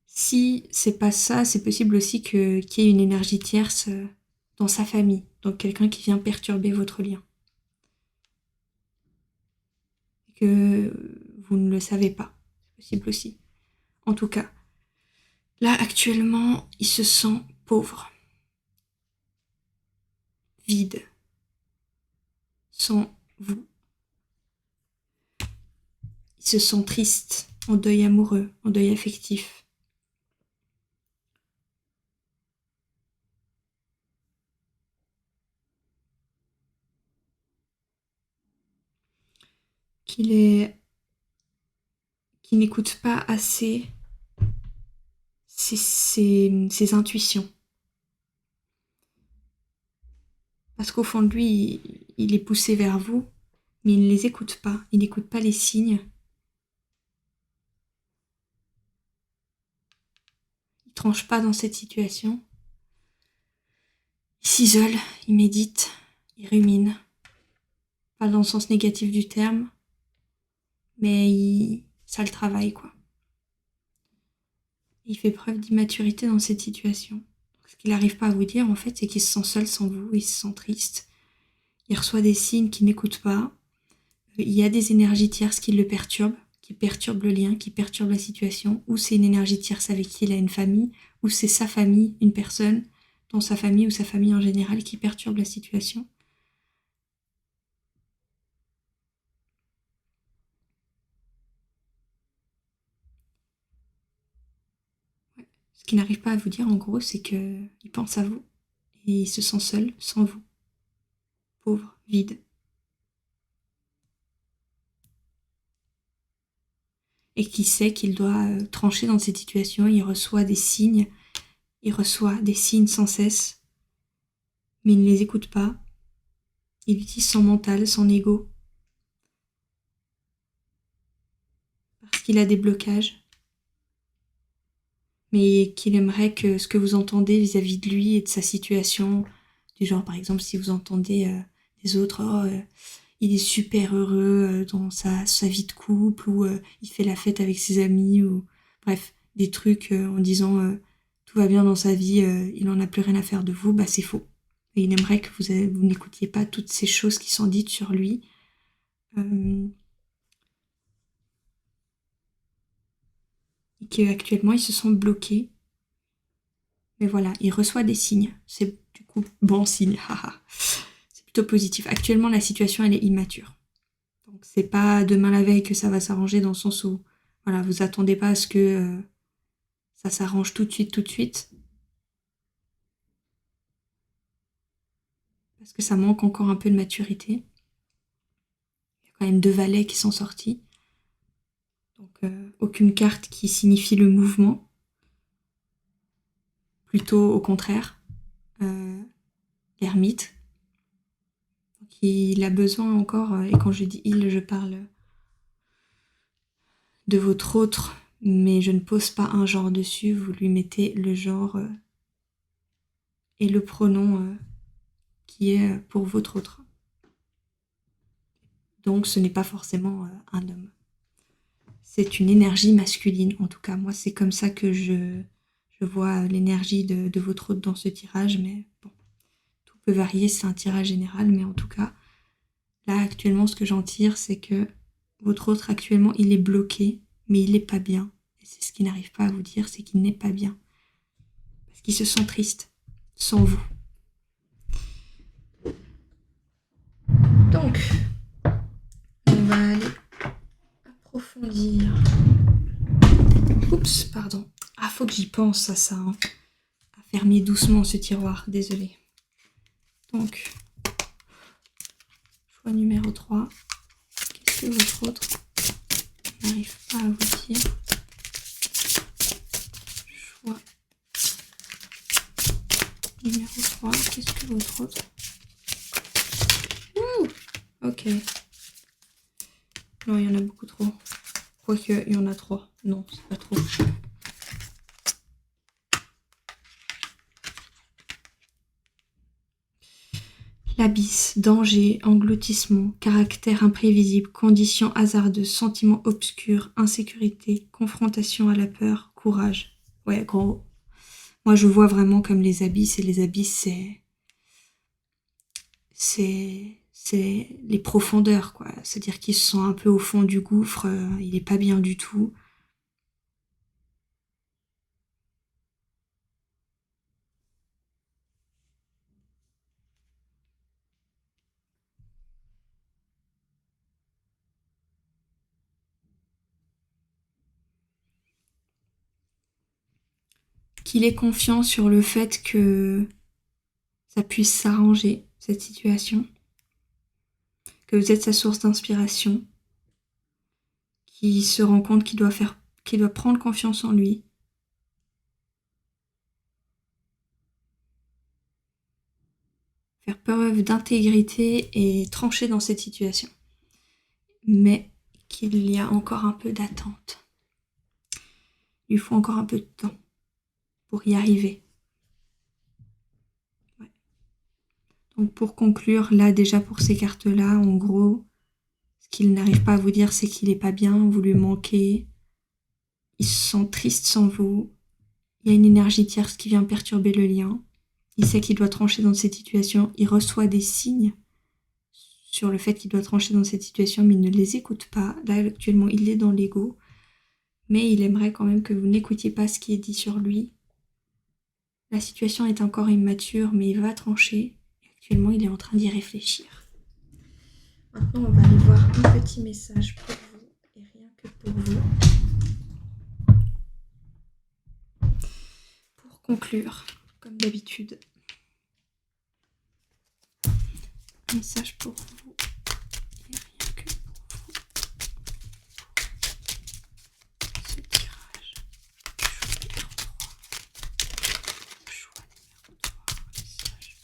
Si c'est pas ça, c'est possible aussi qu'il y ait une énergie tierce dans sa famille. Donc quelqu'un qui vient perturber votre lien. Et que vous ne le savez pas. C'est possible aussi. En tout cas, là actuellement, il se sent pauvre. Vide. Sans vous. Il se sent triste. en deuil amoureux, en deuil affectif. Qu'il n'écoute pas assez ses intuitions. Parce qu'au fond de lui, il est poussé vers vous, mais il ne les écoute pas. Il n'écoute pas les signes. Il ne tranche pas dans cette situation. Il s'isole, il médite, il rumine. Pas dans le sens négatif du terme, mais ça le travaille, quoi. Il fait preuve d'immaturité dans cette situation. Ce qu'il n'arrive pas à vous dire, en fait, c'est qu'il se sent seul sans vous, il se sent triste. Il reçoit des signes qu'il n'écoute pas. Il y a des énergies tierces qui le perturbent, qui perturbent le lien, qui perturbent la situation. Ou c'est une énergie tierce avec qui il a une famille, ou c'est sa famille, une personne dans sa famille ou sa famille en général qui perturbe la situation. Ouais. Ce qu'il n'arrive pas à vous dire, en gros, c'est qu'il pense à vous et il se sent seul sans vous. Pauvre, vide. Et qui sait qu'il doit trancher dans cette situation, il reçoit des signes sans cesse, mais il ne les écoute pas. Il utilise son mental, son ego, parce qu'il a des blocages, mais qu'il aimerait que ce que vous entendez vis-à-vis de lui et de sa situation, du genre par exemple si vous entendez des autres, il est super heureux dans sa vie de couple, ou il fait la fête avec ses amis, ou bref, des trucs en disant tout va bien dans sa vie, il n'en a plus rien à faire de vous, bah c'est faux. Et il aimerait que vous n'écoutiez pas toutes ces choses qui sont dites sur lui. Et qu'actuellement, il se sent bloqué. Mais voilà, il reçoit des signes. C'est du coup bon signe. C'est plutôt positif. Actuellement, la situation, elle est immature. Donc, c'est pas demain la veille que ça va s'arranger, dans le sens où, voilà, vous attendez pas à ce que ça s'arrange tout de suite, tout de suite. Parce que ça manque encore un peu de maturité. Il y a quand même 2 valets qui sont sortis. Donc, aucune carte qui signifie le mouvement. Plutôt au contraire, l'ermite. Donc, il a besoin encore, et quand je dis il, je parle de votre autre, mais je ne pose pas un genre dessus, vous lui mettez le genre et le pronom qui est pour votre autre. Donc ce n'est pas forcément un homme. C'est une énergie masculine, en tout cas. Moi, c'est comme ça que je vois l'énergie de votre autre dans ce tirage, mais bon, tout peut varier, c'est un tirage général, mais en tout cas, là, actuellement, ce que j'en tire, c'est que votre autre, actuellement, il est bloqué, mais il n'est pas bien. Et c'est ce qu'il n'arrive pas à vous dire, c'est qu'il n'est pas bien. Parce qu'il se sent triste, sans vous. Donc, on va aller approfondir. Oups, pardon. Ah, faut que j'y pense à ça, hein. À fermer doucement ce tiroir, désolé. Donc, choix numéro 3. Qu'est-ce que votre autre n'arrive pas à vous dire? Choix numéro 3. Qu'est-ce que votre autre... Ouh, ok. Non, il y en a beaucoup trop. Quoique, il y en a 3. Non, c'est pas trop. L'abysse, danger, engloutissement, caractère imprévisible, conditions hasardeuses, sentiments obscurs, insécurité, confrontation à la peur, courage. Ouais, gros. Moi, je vois vraiment comme les abysses, et les abysses, c'est les profondeurs, quoi. C'est-à-dire qu'ils se sent un peu au fond du gouffre, il est pas bien du tout. qu'il ait confiance sur le fait que ça puisse s'arranger, cette situation, que vous êtes sa source d'inspiration, qu'il se rend compte qu'il doit prendre confiance en lui. Faire preuve d'intégrité et trancher dans cette situation. Mais qu'il y a encore un peu d'attente. Il faut encore un peu de temps pour y arriver. Ouais. Donc pour conclure, là déjà pour ces cartes-là, en gros, ce qu'il n'arrive pas à vous dire, c'est qu'il n'est pas bien, vous lui manquez, il se sent triste sans vous, il y a une énergie tierce qui vient perturber le lien, il sait qu'il doit trancher dans cette situation, il reçoit des signes sur le fait qu'il doit trancher dans cette situation, mais il ne les écoute pas. Là, actuellement, il est dans l'ego, mais il aimerait quand même que vous n'écoutiez pas ce qui est dit sur lui. La situation est encore immature, mais il va trancher. Actuellement, il est en train d'y réfléchir. Maintenant, on va aller voir un petit message pour vous, et rien que pour vous. Pour conclure, comme d'habitude, un message pour vous, et rien que pour vous. Ce tirage, choix numéro 3, message.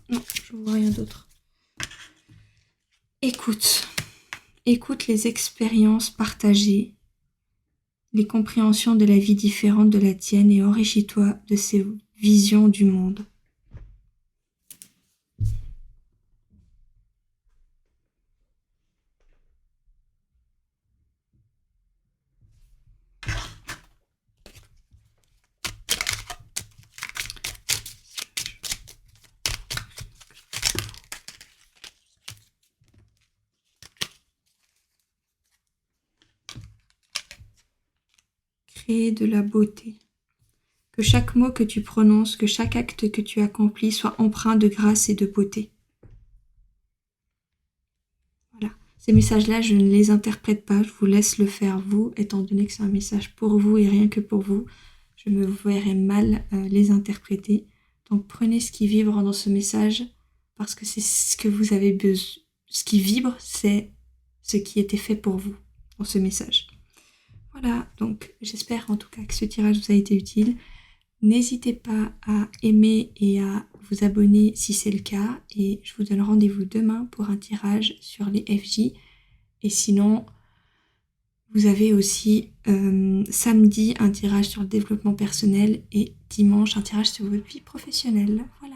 Non, je vois rien d'autre. Écoute les expériences partagées, les compréhensions de la vie différentes de la tienne et enrichis-toi de ces visions du monde. Créer de la beauté. Que chaque mot que tu prononces, que chaque acte que tu accomplis soit empreint de grâce et de beauté. Voilà. Ces messages-là, je ne les interprète pas, je vous laisse le faire vous, étant donné que c'est un message pour vous et rien que pour vous. Je me verrais mal les interpréter. Donc prenez ce qui vibre dans ce message, parce que c'est ce que vous avez besoin. Ce qui vibre, c'est ce qui était fait pour vous dans ce message. Voilà, donc j'espère en tout cas que ce tirage vous a été utile. N'hésitez pas à aimer et à vous abonner si c'est le cas. Et je vous donne rendez-vous demain pour un tirage sur les FJ. Et sinon, vous avez aussi samedi un tirage sur le développement personnel et dimanche un tirage sur votre vie professionnelle. Voilà.